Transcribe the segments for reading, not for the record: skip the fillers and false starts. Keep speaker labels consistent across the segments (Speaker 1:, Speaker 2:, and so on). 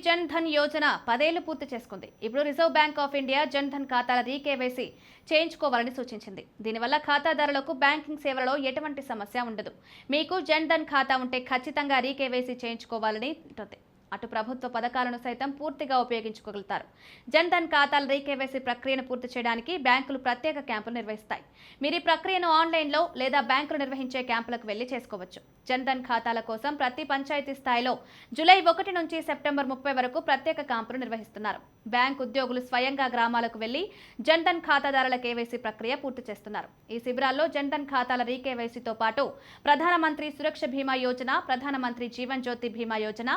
Speaker 1: జన్ ధన్ యోజన 10 ఏళ్లు పూర్తి చేసుకుంది. ఇప్పుడు reserve bank of India Jan Dhan ఖాతాల రీకేవైసీ చేయించుకోవాలని సూచించింది. దీనివల్ల ఖాతాదారులకు బ్యాంకింగ్ సేవలలో ఎటువంటి సమస్య ఉండదు. మీకు జన్ ధన్ ఖాతా ఉంటే ఖచ్చితంగా రీకేవైసీ చేయించుకోవాలని ఉంటుంది. అటు ప్రభుత్వ పథకాలను సైతం పూర్తిగా ఉపయోగించుకోగలుగుతారు. జన్ ధన్ ఖాతాల రీకేవైసీ ప్రక్రియను పూర్తి చేయడానికి బ్యాంకులు ప్రత్యేక క్యాంపులు నిర్వహిస్తాయి. మీరు ఈ ప్రక్రియను ఆన్లైన్లో లేదా బ్యాంకులు నిర్వహించే క్యాంపులకు వెళ్లి చేసుకోవచ్చు. జన్ ధన్ ఖాతాల కోసం ప్రతి పంచాయతీ స్థాయిలో జూలై 1 నుంచి సెప్టెంబర్ 30 వరకు ప్రత్యేక క్యాంపులు నిర్వహిస్తున్నారు. బ్యాంక్ ఉద్యోగులు స్వయంగా గ్రామాలకు వెళ్లి జన్ ధన్ ఖాతాదారుల కేవైసీ ప్రక్రియ పూర్తి చేస్తున్నారు. ఈ శిబిరాల్లో జన్ ధన్ ఖాతాల రీకేవైసీతో పాటు ప్రధానమంత్రి సురక్ష బీమా యోజన, ప్రధానమంత్రి జీవన్ జ్యోతి బీమా యోజన,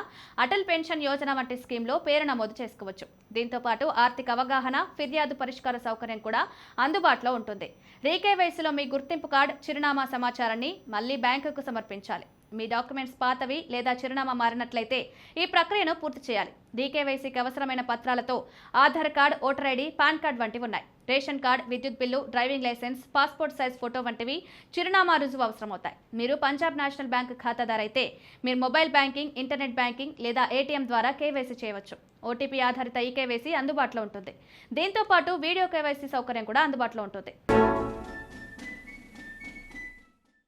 Speaker 1: అటల్ పెన్షన్ యోజన వంటి స్కీమ్లో పేరు నమోదు చేసుకోవచ్చు. దీంతో పాటు ఆర్థిక అవగాహన, ఫిర్యాదు పరిష్కార సౌకర్యం కూడా అందుబాటులో ఉంటుంది. రీకేవైసీలో మీ గుర్తింపు కార్డు, చిరునామా సమాచారాన్ని మళ్లీ బ్యాంకుకు సమర్పించాలి. మీ డాక్యుమెంట్స్ పాతవి లేదా చిరునామా మారినట్లయితే ఈ ప్రక్రియను పూర్తి చేయాలి. డీకేవైసీకి అవసరమైన పత్రాలతో Aadhaar card, voter ID, PAN card వంటివి ఉన్నాయి. రేషన్ కార్డు, విద్యుత్ bill, driving licence, passport size photo వంటివి చిరునామా రుజువు అవసరమవుతాయి. మీరు పంజాబ్ నేషనల్ బ్యాంక్ ఖాతాదారు అయితే మీరు మొబైల్ బ్యాంకింగ్, ఇంటర్నెట్ బ్యాంకింగ్ లేదా ఏటీఎం ద్వారా కేవైసీ చేయవచ్చు. ఓటీపీ ఆధారిత ఈ కేవైసీ అందుబాటులో ఉంటుంది. దీంతో పాటు వీడియో కేవైసీ సౌకర్యం కూడా అందుబాటులో ఉంటుంది.